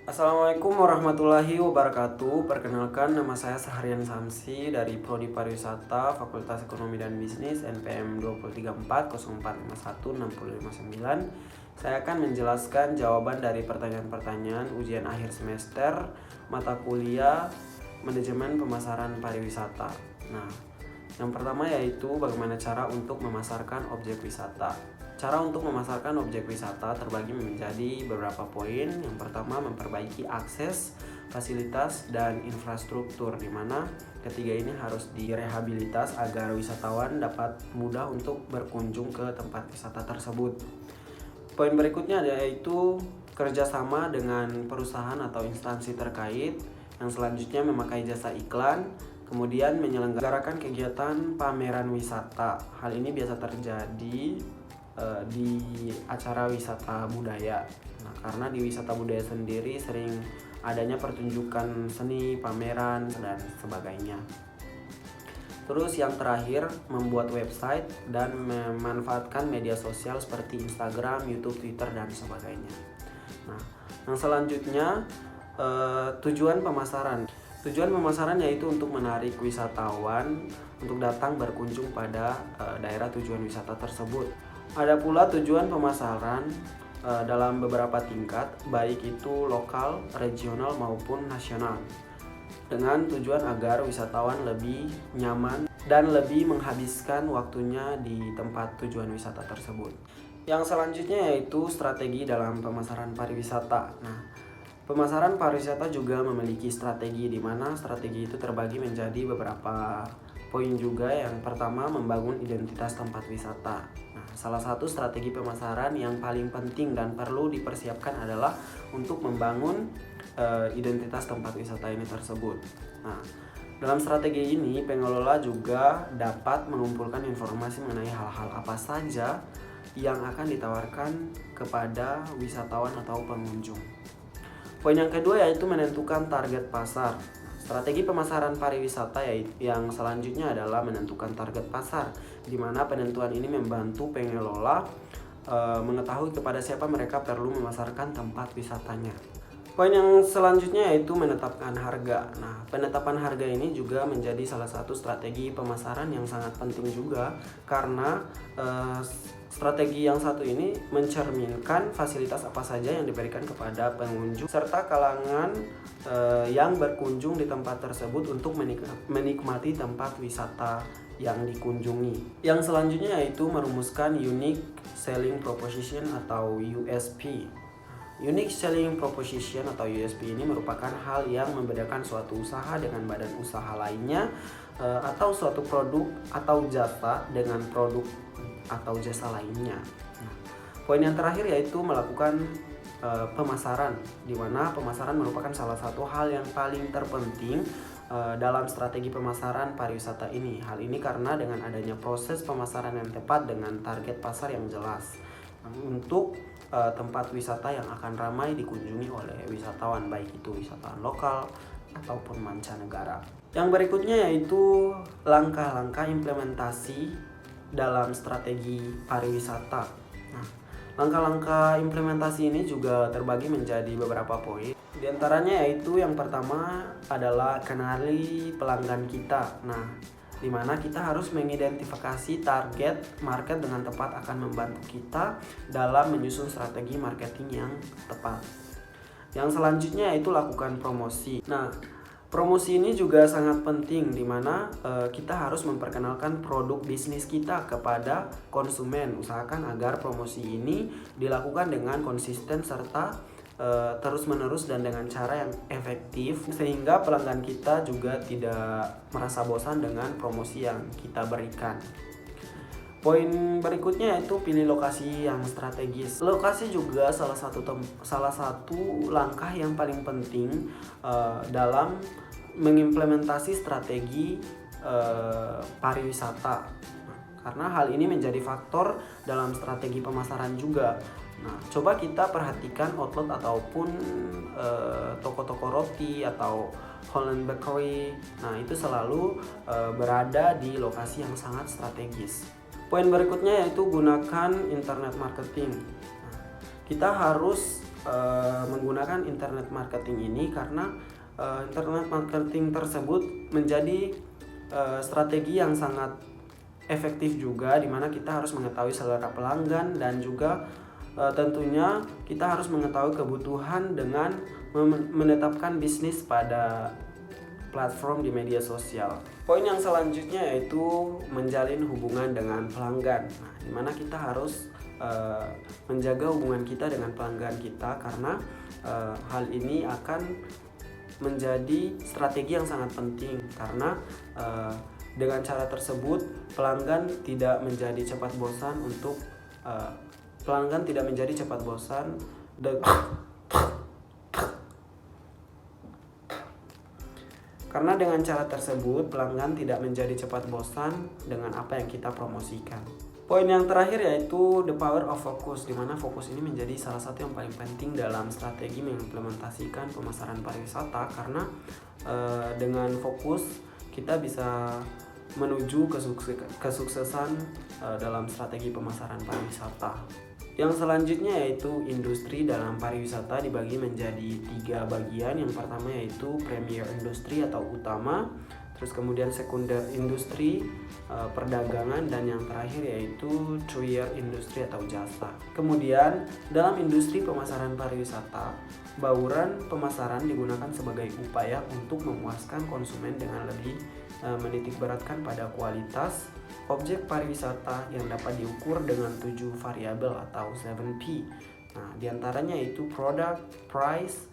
Assalamualaikum warahmatullahi wabarakatuh. Perkenalkan, nama saya Sahrian Samsi dari Prodi Pariwisata Fakultas Ekonomi dan Bisnis NPM 23404516059. Saya akan menjelaskan jawaban dari pertanyaan-pertanyaan ujian akhir semester mata kuliah Manajemen Pemasaran Pariwisata. Nah, yang pertama yaitu bagaimana cara untuk memasarkan objek wisata. Cara untuk memasarkan objek wisata terbagi menjadi beberapa poin. Yang pertama, memperbaiki akses, fasilitas, dan infrastruktur, di mana ketiga ini harus direhabilitas agar wisatawan dapat mudah untuk berkunjung ke tempat wisata tersebut. Poin berikutnya yaitu kerjasama dengan perusahaan atau instansi terkait. Yang selanjutnya, memakai jasa iklan. Kemudian menyelenggarakan kegiatan pameran wisata. Hal ini biasa terjadi di acara wisata budaya. Nah, karena di wisata budaya sendiri sering adanya pertunjukan seni, pameran, dan sebagainya. Terus yang terakhir, membuat website dan memanfaatkan media sosial seperti Instagram, YouTube, Twitter, dan sebagainya. Nah, yang selanjutnya, tujuan pemasaran. Tujuan pemasaran yaitu untuk menarik wisatawan untuk datang berkunjung pada daerah tujuan wisata tersebut. Ada pula tujuan pemasaran dalam beberapa tingkat, baik itu lokal, regional, maupun nasional, dengan tujuan agar wisatawan lebih nyaman dan lebih menghabiskan waktunya di tempat tujuan wisata tersebut. Yang selanjutnya yaitu strategi dalam pemasaran pariwisata. Nah, pemasaran pariwisata juga memiliki strategi, di mana strategi itu terbagi menjadi beberapa poin juga. Yang pertama, membangun identitas tempat wisata. Nah, salah satu strategi pemasaran yang paling penting dan perlu dipersiapkan adalah untuk membangun identitas tempat wisata ini tersebut. Nah, dalam strategi ini pengelola juga dapat mengumpulkan informasi mengenai hal-hal apa saja yang akan ditawarkan kepada wisatawan atau pengunjung. Poin yang kedua yaitu menentukan target pasar. Strategi pemasaran pariwisata yang selanjutnya adalah menentukan target pasar, di mana penentuan ini membantu pengelola mengetahui kepada siapa mereka perlu memasarkan tempat wisatanya. Poin yang selanjutnya yaitu menetapkan harga. Nah, penetapan harga ini juga menjadi salah satu strategi pemasaran yang sangat penting juga, karena strategi yang satu ini mencerminkan fasilitas apa saja yang diberikan kepada pengunjung serta kalangan yang berkunjung di tempat tersebut untuk menikmati tempat wisata yang dikunjungi. Yang selanjutnya yaitu merumuskan Unique Selling Proposition atau USP. Unique Selling Proposition atau USP ini merupakan hal yang membedakan suatu usaha dengan badan usaha lainnya, atau suatu produk atau jasa dengan produk atau jasa lainnya. Nah, poin yang terakhir yaitu melakukan pemasaran, di mana pemasaran merupakan salah satu hal yang paling terpenting dalam strategi pemasaran pariwisata ini. Hal ini karena dengan adanya proses pemasaran yang tepat dengan target pasar yang jelas untuk tempat wisata yang akan ramai dikunjungi oleh wisatawan, baik itu wisatawan lokal ataupun mancanegara. Yang berikutnya yaitu langkah-langkah implementasi dalam strategi pariwisata. Nah, langkah-langkah implementasi ini juga terbagi menjadi beberapa poin. Di antaranya yaitu yang pertama adalah kenali pelanggan kita. Nah, di mana kita harus mengidentifikasi target market dengan tepat akan membantu kita dalam menyusun strategi marketing yang tepat. Yang selanjutnya yaitu lakukan promosi. Nah, promosi ini juga sangat penting, di mana kita harus memperkenalkan produk bisnis kita kepada konsumen. Usahakan agar promosi ini dilakukan dengan konsisten serta terus-menerus dan dengan cara yang efektif, sehingga pelanggan kita juga tidak merasa bosan dengan promosi yang kita berikan. Poin berikutnya yaitu pilih lokasi yang strategis. Lokasi juga salah satu langkah yang paling penting dalam mengimplementasi strategi pariwisata, karena hal ini menjadi faktor dalam strategi pemasaran juga. Nah, coba kita perhatikan outlet ataupun toko-toko roti atau Holland Bakery. Nah, itu selalu berada di lokasi yang sangat strategis. Poin berikutnya yaitu gunakan internet marketing. Nah, kita harus menggunakan internet marketing ini karena internet marketing tersebut menjadi strategi yang sangat efektif juga, di mana kita harus mengetahui selera pelanggan dan juga tentunya kita harus mengetahui kebutuhan dengan menetapkan bisnis pada platform di media sosial. Poin yang selanjutnya yaitu menjalin hubungan dengan pelanggan. Nah, di mana kita harus menjaga hubungan kita dengan pelanggan kita, karena hal ini akan menjadi strategi yang sangat penting, karena dengan cara tersebut pelanggan tidak menjadi cepat bosan karena dengan cara tersebut pelanggan tidak menjadi cepat bosan dengan apa yang kita promosikan. Poin yang terakhir yaitu the power of focus, di mana fokus ini menjadi salah satu yang paling penting dalam strategi mengimplementasikan pemasaran pariwisata, karena dengan fokus kita bisa menuju kesuksesan dalam strategi pemasaran pariwisata. Yang selanjutnya yaitu industri dalam pariwisata dibagi menjadi 3 bagian. Yang pertama yaitu premier industri atau utama, terus kemudian sekunder industri, perdagangan, dan yang terakhir yaitu tier industri atau jasa. Kemudian dalam industri pemasaran pariwisata, bauran pemasaran digunakan sebagai upaya untuk memuaskan konsumen dengan lebih menitikberatkan pada kualitas objek pariwisata yang dapat diukur dengan 7 variabel atau 7P. Nah, diantaranya itu product, price,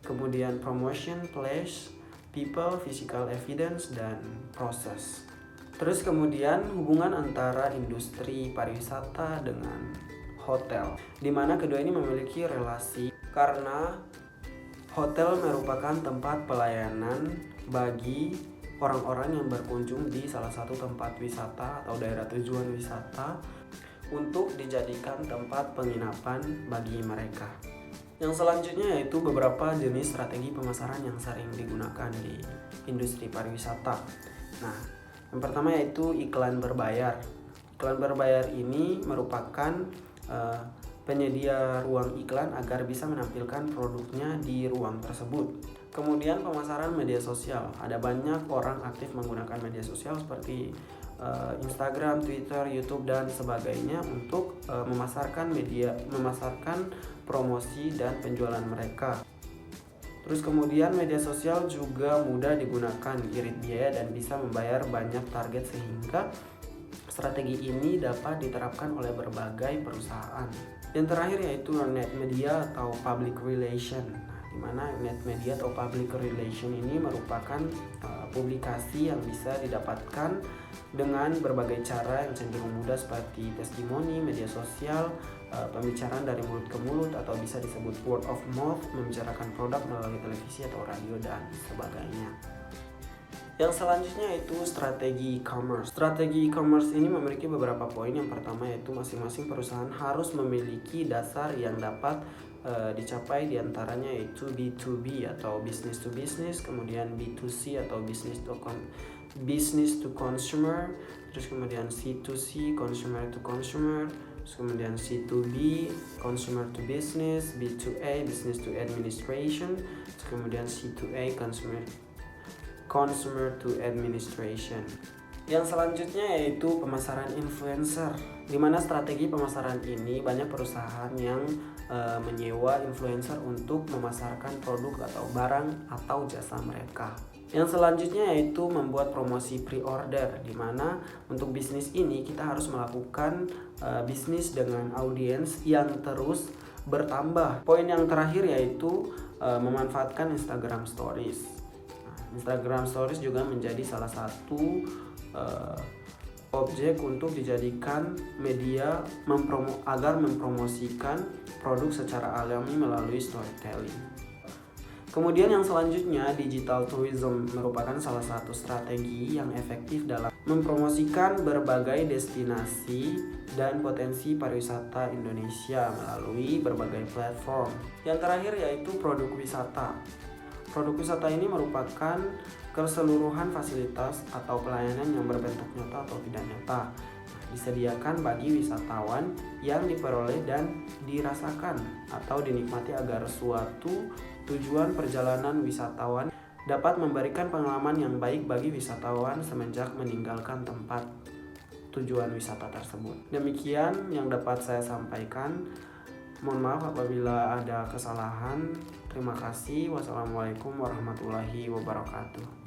kemudian promotion, place, people, physical evidence, dan process. Terus kemudian hubungan antara industri pariwisata dengan hotel, di mana kedua ini memiliki relasi karena hotel merupakan tempat pelayanan bagi orang-orang yang berkunjung di salah satu tempat wisata atau daerah tujuan wisata untuk dijadikan tempat penginapan bagi mereka. Yang selanjutnya yaitu beberapa jenis strategi pemasaran yang sering digunakan di industri pariwisata. Nah, yang pertama yaitu iklan berbayar. Iklan berbayar ini merupakan penyedia ruang iklan agar bisa menampilkan produknya di ruang tersebut. Kemudian pemasaran media sosial. Ada banyak orang aktif menggunakan media sosial seperti Instagram, Twitter, YouTube, dan sebagainya untuk memasarkan promosi dan penjualan mereka. Terus kemudian media sosial juga mudah digunakan, irit biaya, dan bisa membayar banyak target, sehingga strategi ini dapat diterapkan oleh berbagai perusahaan. Yang terakhir yaitu net media atau public relation. Di mana net media atau public relation ini merupakan publikasi yang bisa didapatkan dengan berbagai cara yang cenderung mudah seperti testimoni, media sosial, pembicaraan dari mulut ke mulut, atau bisa disebut word of mouth, membicarakan produk melalui televisi atau radio, dan sebagainya. Yang selanjutnya yaitu strategi e-commerce. Strategi e-commerce ini memiliki beberapa poin. Yang pertama yaitu masing-masing perusahaan harus memiliki dasar yang dapat dicapai, diantaranya yaitu B2B atau business to business, kemudian B2C atau business to consumer, terus kemudian C2C, consumer to consumer, terus kemudian C2B, consumer to business, B2A, business to administration, terus kemudian C2A, consumer to administration. Yang selanjutnya yaitu pemasaran influencer, di mana strategi pemasaran ini banyak perusahaan yang menyewa influencer untuk memasarkan produk atau barang atau jasa mereka. Yang selanjutnya yaitu membuat promosi pre-order, di mana untuk bisnis ini kita harus melakukan bisnis dengan audiens yang terus bertambah. Poin yang terakhir yaitu memanfaatkan Instagram Stories. Instagram Stories juga menjadi salah satu objek untuk dijadikan media agar mempromosikan produk secara alami melalui storytelling. Kemudian yang selanjutnya, digital tourism merupakan salah satu strategi yang efektif dalam mempromosikan berbagai destinasi dan potensi pariwisata Indonesia melalui berbagai platform. Yang terakhir yaitu produk wisata. Produk wisata ini merupakan keseluruhan fasilitas atau pelayanan yang berbentuk nyata atau tidak nyata. disediakan bagi wisatawan yang diperoleh dan dirasakan atau dinikmati agar suatu tujuan perjalanan wisatawan dapat memberikan pengalaman yang baik bagi wisatawan semenjak meninggalkan tempat tujuan wisata tersebut. Demikian yang dapat saya sampaikan. Mohon maaf apabila ada kesalahan. Terima kasih. Wassalamualaikum warahmatullahi wabarakatuh.